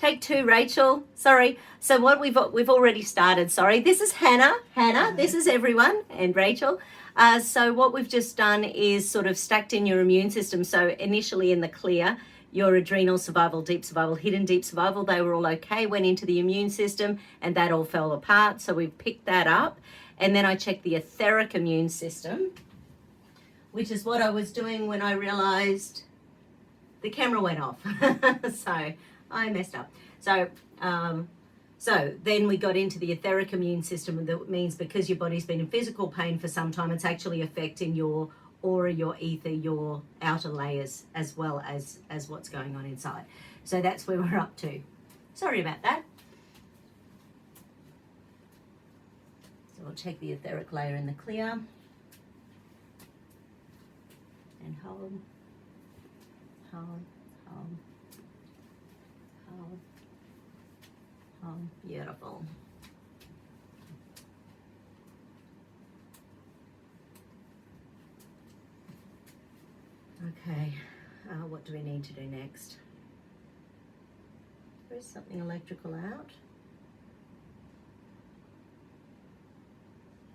Take two, Rachel. Sorry. So what we've already started. Sorry. This is Hannah. Hannah. This is everyone and Rachel. So what we've just done is sort of stacked in your immune system. So initially in the clear, your adrenal survival, deep survival, hidden deep survival, they were all okay, went into the immune system and that all fell apart. So we've picked that up. And then I checked the etheric immune system, which is what I was doing when I realized the camera went off. So I messed up. So then we got into the etheric immune system. That means because your body's been in physical pain for some time, it's actually affecting your aura, your ether, your outer layers, as well as what's going on inside. So that's where we're up to. Sorry about that. So we'll check the etheric layer in the clear. And hold, hold, hold, hold, hold. Beautiful. Okay, what do we need to do next? There's something electrical out.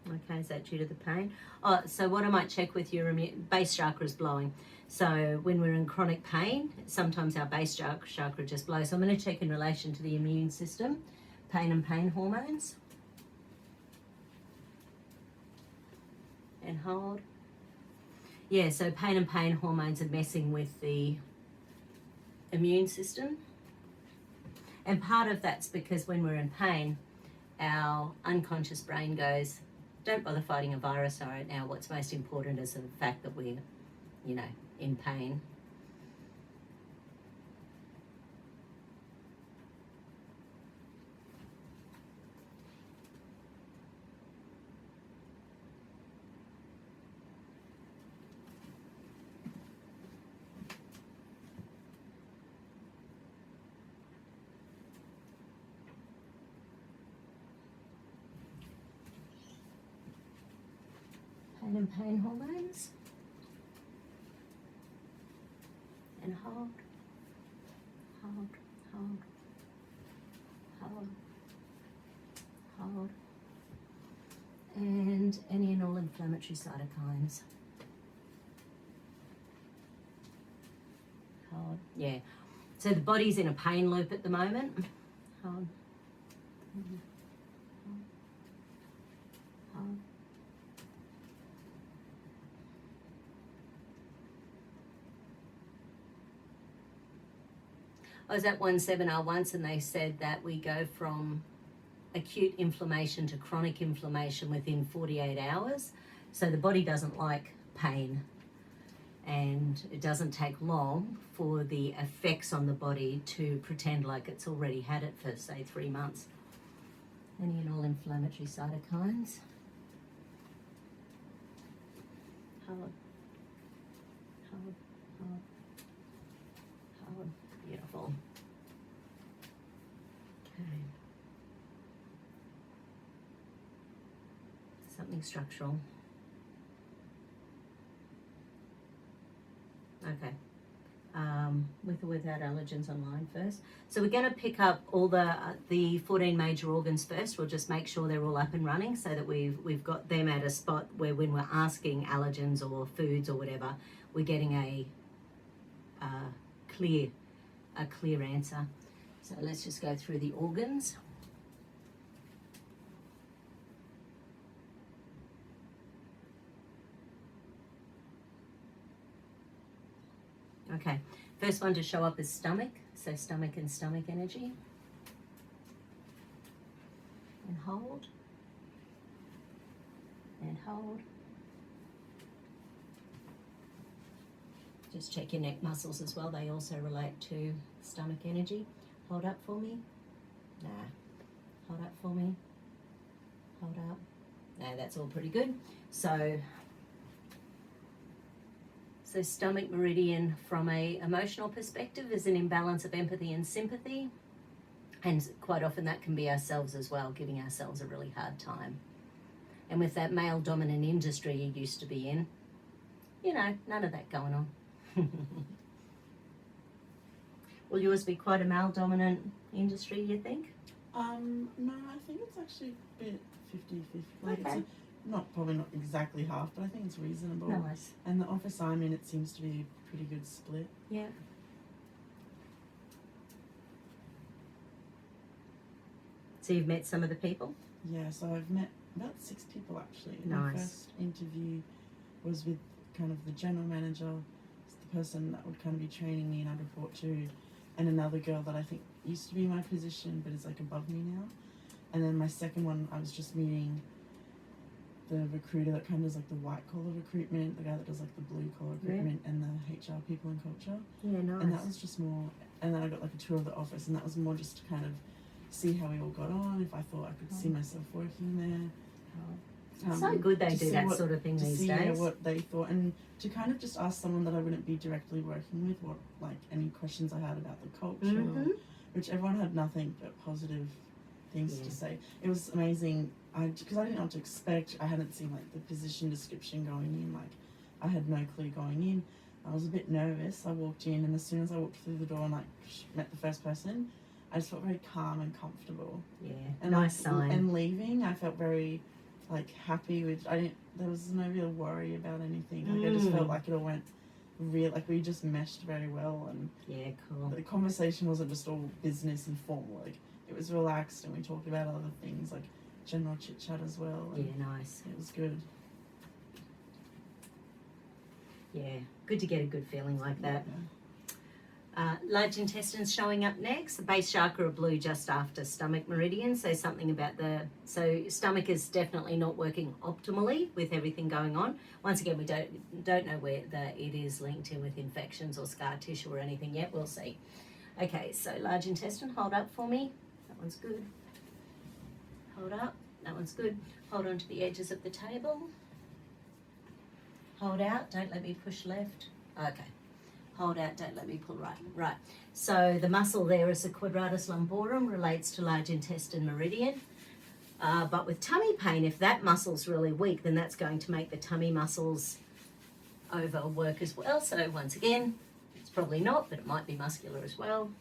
Okay, is that due to the pain? Oh, so what I might check with your base chakra is blowing. So when we're in chronic pain, sometimes our base chakra just blows. So I'm going to check in relation to the immune system, pain and pain hormones. And hold. Yeah, so pain and pain hormones are messing with the immune system. And part of that's because when we're in pain, our unconscious brain goes, don't bother fighting a virus right now. What's most important is the fact that we're, in pain. Pain and pain hormones. And hold, hold, hold, hold, hold. And any and all inflammatory cytokines. Hold. Yeah. So the body's in a pain loop at the moment. Hold. Hold. Hold. I was at one seminar once and they said that we go from acute inflammation to chronic inflammation within 48 hours. So the body doesn't like pain, and it doesn't take long for the effects on the body to pretend like it's already had it for, say, 3 months. Any and all inflammatory cytokines. Hold, hold, hold, hold. Beautiful. Okay. Something structural. Okay. With or without allergens online first. So we're going to pick up all the 14 major organs first. We'll just make sure they're all up and running so that we've got them at a spot where when we're asking allergens or foods or whatever, we're getting a clear answer. So let's just go through the organs. Okay, first one to show up is stomach. So stomach and stomach energy. And hold. And hold. Just check your neck muscles as well. They also relate to stomach energy. Hold up for me. Nah. Hold up for me. Hold up. No, that's all pretty good. So stomach meridian from a emotional perspective is an imbalance of empathy and sympathy. And quite often that can be ourselves as well, giving ourselves a really hard time. And with that male dominant industry you used to be in, none of that going on. Will yours be quite a male-dominant industry, you think? No, I think it's actually a bit 50-50. Like Okay. it's probably not exactly half, but I think it's reasonable. Nice. And the office I'm in, it seems to be a pretty good split. Yeah. So you've met some of the people? Yeah, so I've met about 6 people actually. Nice. My first interview was with kind of the general manager, the person that would kind of be training me and I'd report to, and another girl that I think used to be my position but is like above me now. And then my second one, I was just meeting the recruiter that kind of does like the white collar recruitment, the guy that does like the blue collar recruitment, and the HR people and culture. Yeah, nice. And that was just more, and then I got like a tour of the office, and that was more just to kind of see how we all got on, if I thought I could see myself working there. It's so good they to do see that what- sort of thing to these see days. what they thought, and to kind of just ask someone that I wouldn't be directly working with what like any questions I had about the culture, Mhm. which everyone had nothing but positive things Yeah. to say. It was amazing. Because I didn't know what to expect. I hadn't seen like the position description going in. Like I had no clue going in. I was a bit nervous. I walked in, and as soon as I walked through the door and like met the first person, I just felt very calm and comfortable. Yeah, And nice like, sign. And leaving, I felt very like happy with. There was no real worry about anything. Like I just felt like it all went real. Like we just meshed very well, and Yeah, cool. the conversation wasn't just all business and formal. Like it was relaxed, and we talked about other things like general chit chat as well. And Yeah, nice. it was good. Yeah, good to get a good feeling like that. Large intestines showing up next. The base chakra are blue just after stomach meridian. So something about so stomach is definitely not working optimally with everything going on. Once again, we don't know where it is linked in with infections or scar tissue or anything yet. We'll see. Okay, so large intestine, hold up for me. That one's good. Hold up. That one's good. Hold on to the edges of the table. Hold out. Don't let me push left. Okay. Hold out. Don't let me pull right. Right. So the muscle there is the quadratus lumborum, relates to large intestine meridian. But with tummy pain, if that muscle's really weak, then that's going to make the tummy muscles overwork as well. So once again, it's probably not, but it might be muscular as well.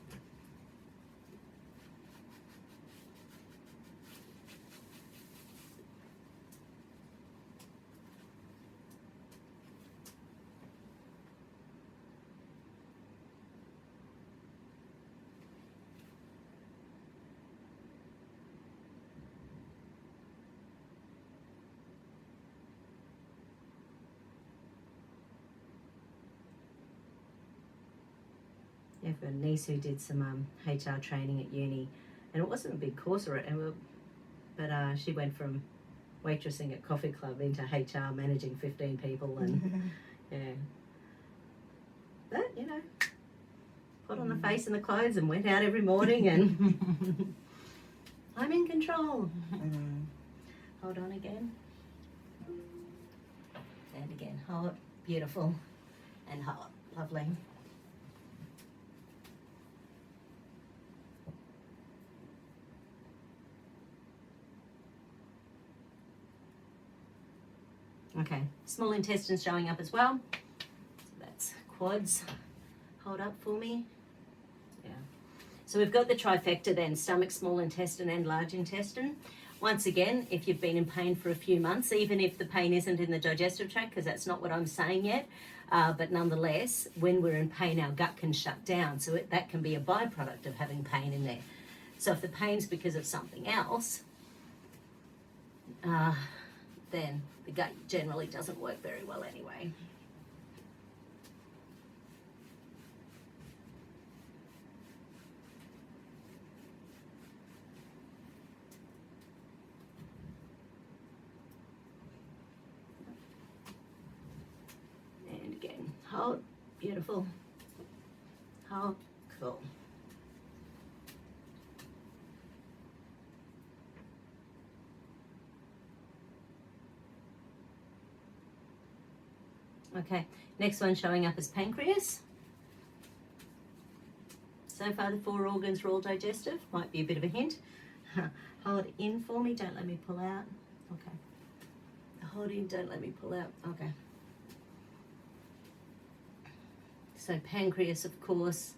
I have a niece who did some HR training at uni, and it wasn't a big course or it, but she went from waitressing at coffee club into HR, managing 15 people, and yeah. But you know, put on the face and the clothes and went out every morning, and I'm in control. Hold on again, and again. Hold, beautiful, and hold, lovely. Okay, small intestines showing up as well. So that's quads. Hold up for me. Yeah. So we've got the trifecta then, stomach, small intestine and large intestine. Once again, if you've been in pain for a few months, even if the pain isn't in the digestive tract, because that's not what I'm saying yet, but nonetheless, when we're in pain, our gut can shut down. So that can be a byproduct of having pain in there. So if the pain's because of something else, then the gut generally doesn't work very well anyway. And again, hold, beautiful, hold, cool. Okay, next one showing up is pancreas. So far the 4 organs are all digestive. Might be a bit of a hint. Hold in for me, don't let me pull out. Okay. Hold in, don't let me pull out. Okay. So pancreas, of course,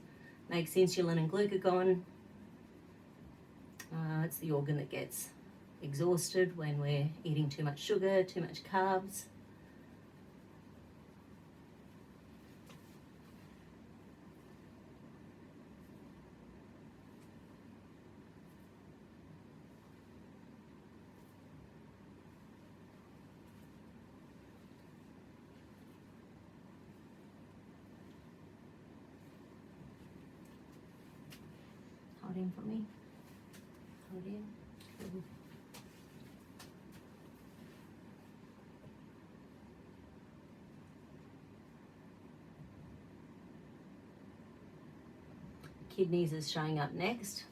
makes insulin and glucagon. It's the organ that gets exhausted when we're eating too much sugar, too much carbs. Hold in for me. Hold in. Kidneys is showing up next.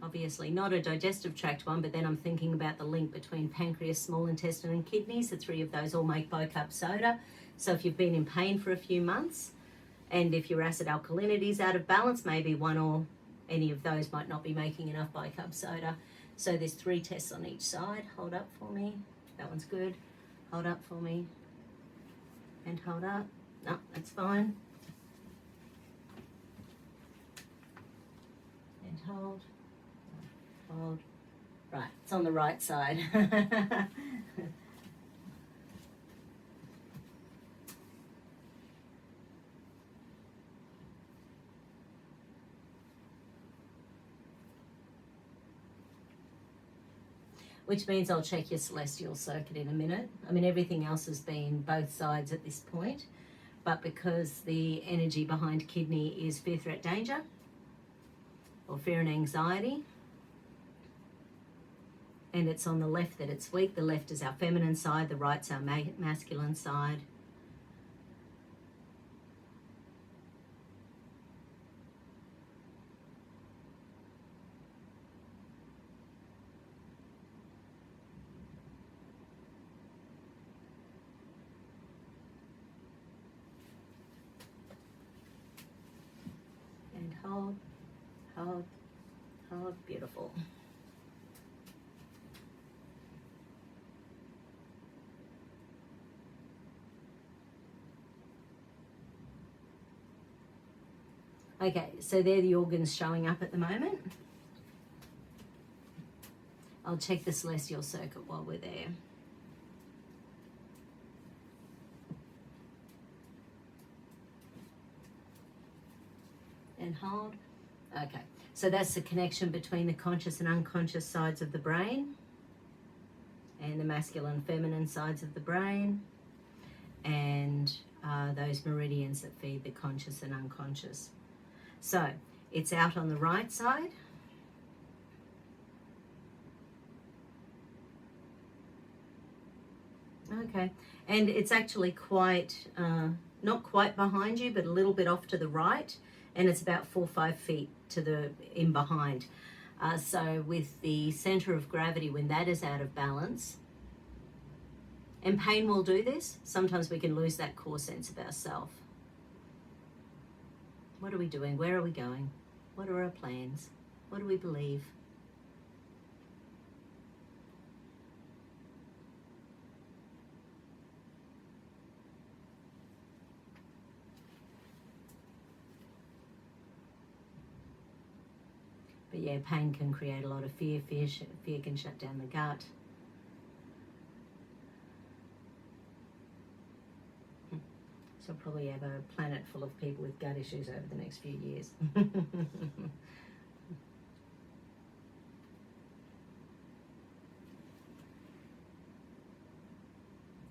Obviously not a digestive tract one, but then I'm thinking about the link between pancreas, small intestine and kidneys. The three of those all make bicarb soda. So if you've been in pain for a few months, and if your acid alkalinity is out of balance, maybe one or any of those might not be making enough bicarb soda. So there's 3 tests on each side. Hold up for me. That one's good. Hold up for me. And hold up. No, that's fine. And hold. Hold. Right, it's on the right side. Which means I'll check your celestial circuit in a minute. I mean, everything else has been both sides at this point, but because the energy behind kidney is fear, threat, danger, or fear and anxiety, and it's on the left that it's weak. The left is our feminine side, the right's our masculine side. And hold, hold, hold, beautiful. Okay, so they're the organs showing up at the moment. I'll check the celestial circuit while we're there. And hold. Okay, so that's the connection between the conscious and unconscious sides of the brain, and the masculine and feminine sides of the brain, and those meridians that feed the conscious and unconscious. So it's out on the right side. Okay, and it's actually quite, not quite behind you, but a little bit off to the right, and it's about 4 or 5 feet to the in behind. So with the center of gravity, when that is out of balance, and pain will do this, sometimes we can lose that core sense of ourself. What are we doing? Where are we going? What are our plans? What do we believe? But yeah, pain can create a lot of fear. Fear can shut down the gut. So I'll probably have a planet full of people with gut issues over the next few years. Do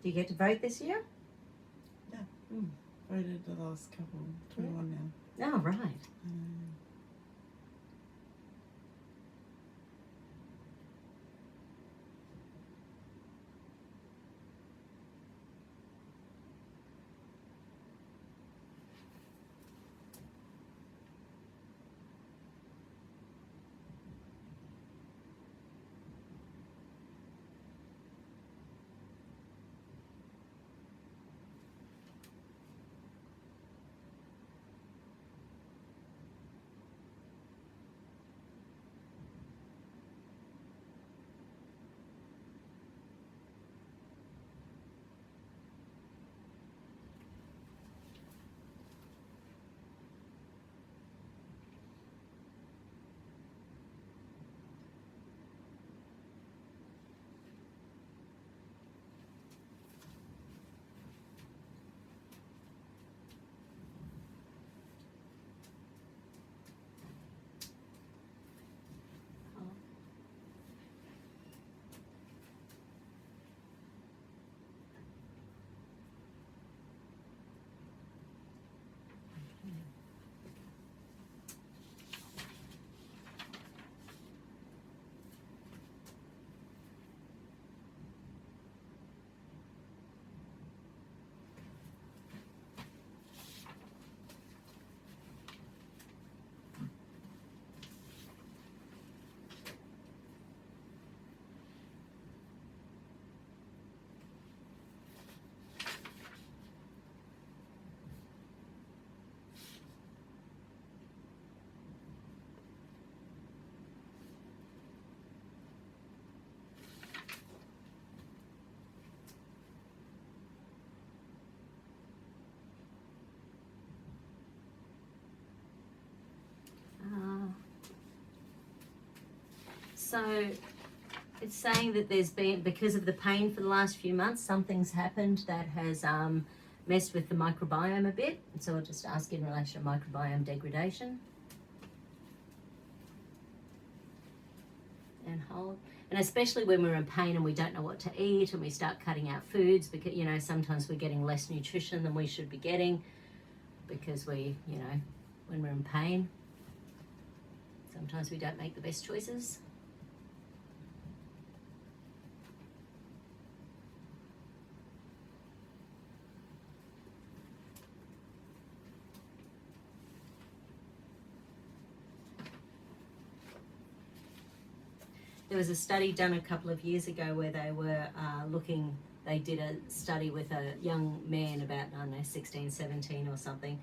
you get to vote this year? Yeah. Voted the last couple, 21 now. Oh, right. So it's saying that there's been, because of the pain for the last few months, something's happened that has messed with the microbiome a bit. So I'll just ask in relation to microbiome degradation. And hold. And especially when we're in pain and we don't know what to eat and we start cutting out foods, because, you know, sometimes we're getting less nutrition than we should be getting because we, you know, when we're in pain, sometimes we don't make the best choices. There was a study done a couple of years ago where they were they did a study with a young man about, I don't know, 16, 17 or something,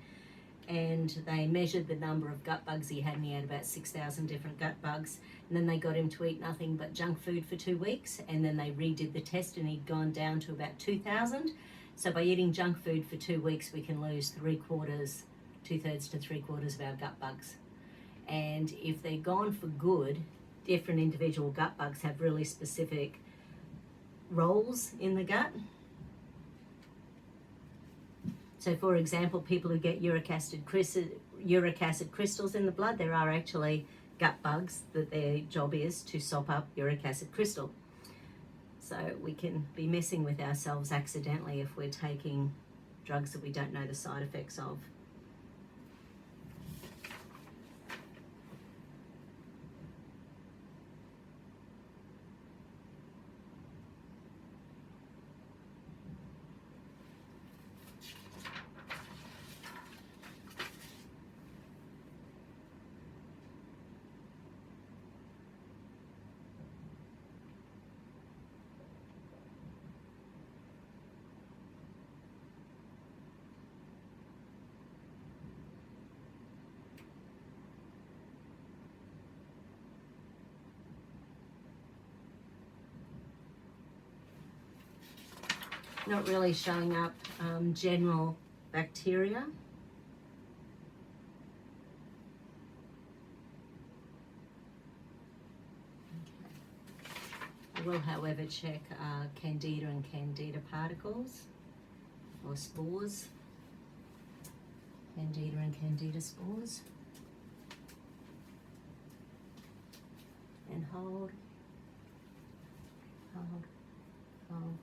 and they measured the number of gut bugs he had, and he had about 6,000 different gut bugs, and then they got him to eat nothing but junk food for 2 weeks, and then they redid the test and he'd gone down to about 2,000. So by eating junk food for 2 weeks, we can lose 2/3 to 3/4 of our gut bugs. And if they're gone for good, different individual gut bugs have really specific roles in the gut. So for example, people who get uric acid crystals in the blood, there are actually gut bugs that their job is to sop up uric acid crystal. So we can be messing with ourselves accidentally if we're taking drugs that we don't know the side effects of. Not really showing up general bacteria. I will, however, check Candida and Candida particles or spores. Candida and Candida spores. And hold, hold, hold.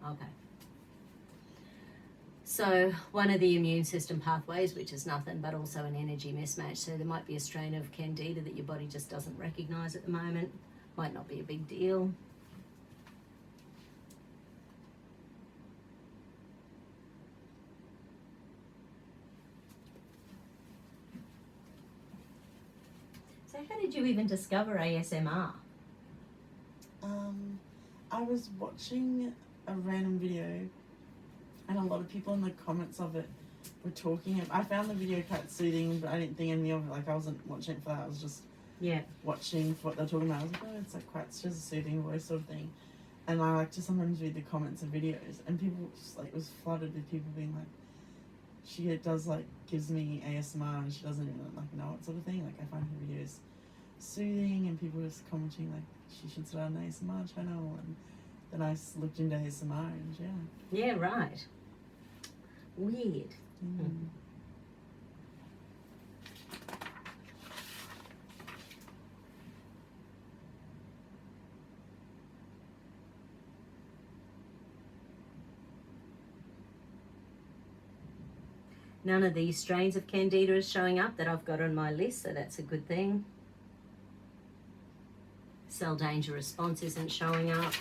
Okay. So one of the immune system pathways, which is nothing but also an energy mismatch. So there might be a strain of Candida that your body just doesn't recognize at the moment. Might not be a big deal. So how did you even discover ASMR? I was watching a random video, and a lot of people in the comments of it were talking. I found the video quite soothing, but I didn't think anything of it. Like, I wasn't watching it for that. I was just watching for what they're talking about. I was like, oh, it's like quite just a soothing voice sort of thing. And I like to sometimes read the comments of videos, and people just like, it was flooded with people being like, she does like gives me ASMR and she doesn't even like know it sort of thing. Like, I find her videos soothing, and people just commenting like she should start an ASMR channel, and then I looked into ASMR and Yeah, right. Weird. None of these strains of Candida is showing up that I've got on my list, so that's a good thing. Cell danger response isn't showing up.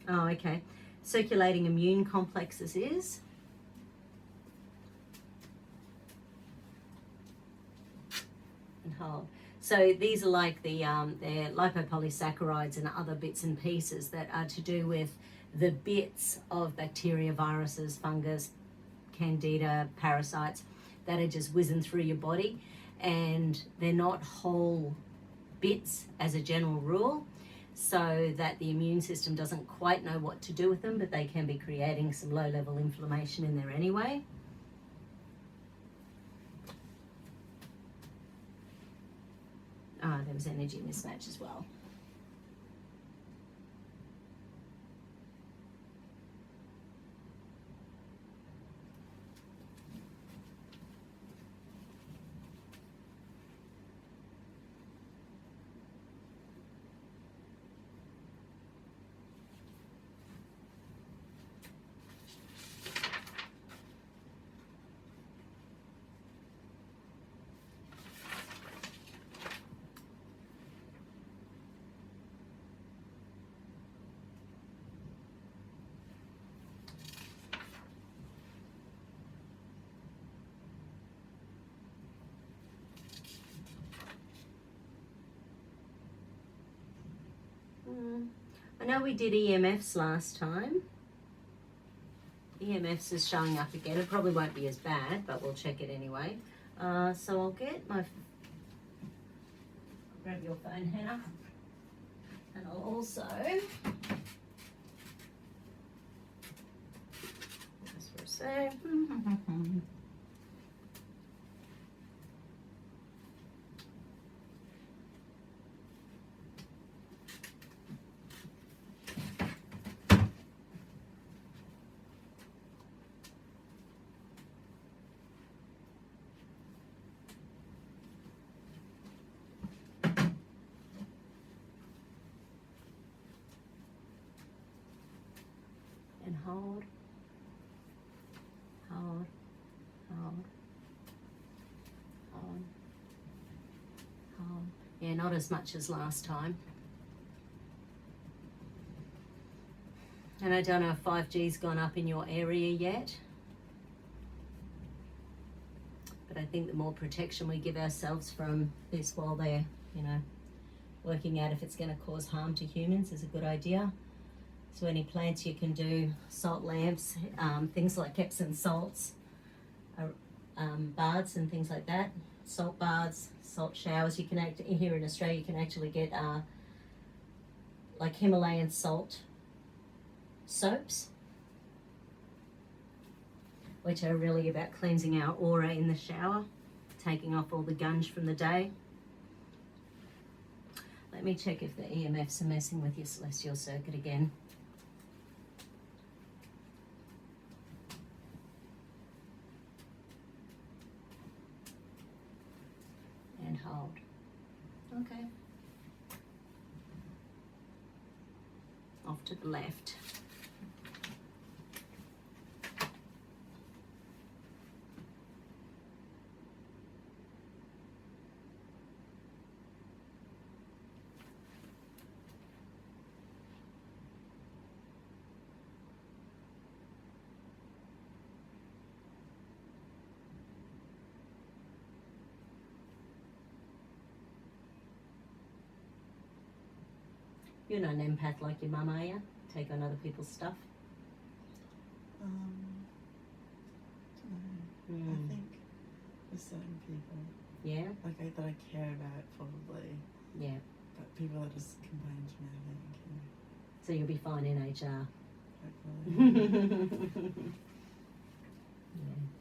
Oh, okay. Circulating immune complexes is. And hold. So these are like they're lipopolysaccharides and other bits and pieces that are to do with the bits of bacteria, viruses, fungus, candida, parasites that are just whizzing through your body, and they're not whole bits as a general rule, so that the immune system doesn't quite know what to do with them, but they can be creating some low-level inflammation in there anyway. there was energy mismatch as well. I know we did EMFs last time. EMFs is showing up again. It probably won't be as bad, but we'll check it anyway. So I'll get my... Grab your phone, Hannah. And I'll also... Just for a sec. And hold, hold, hold, hold, hold. Yeah, not as much as last time. And I don't know if 5G's gone up in your area yet. But I think the more protection we give ourselves from this while they're, you know, working out if it's going to cause harm to humans is a good idea. So any plants you can do, salt lamps, things like Epsom salts, baths and things like that, salt baths, salt showers. You can here in Australia you can actually get like Himalayan salt soaps, which are really about cleansing our aura in the shower, taking off all the gunge from the day. Let me check if the EMFs are messing with your celestial circuit again. And hold. Okay. Off to the left. You're not an empath like your mum, are you? Take on other people's stuff? I think for certain people, Yeah? like that I care about probably, Yeah. but people that just complain to me, I think, So you'll be fine in HR. hopefully. Yeah.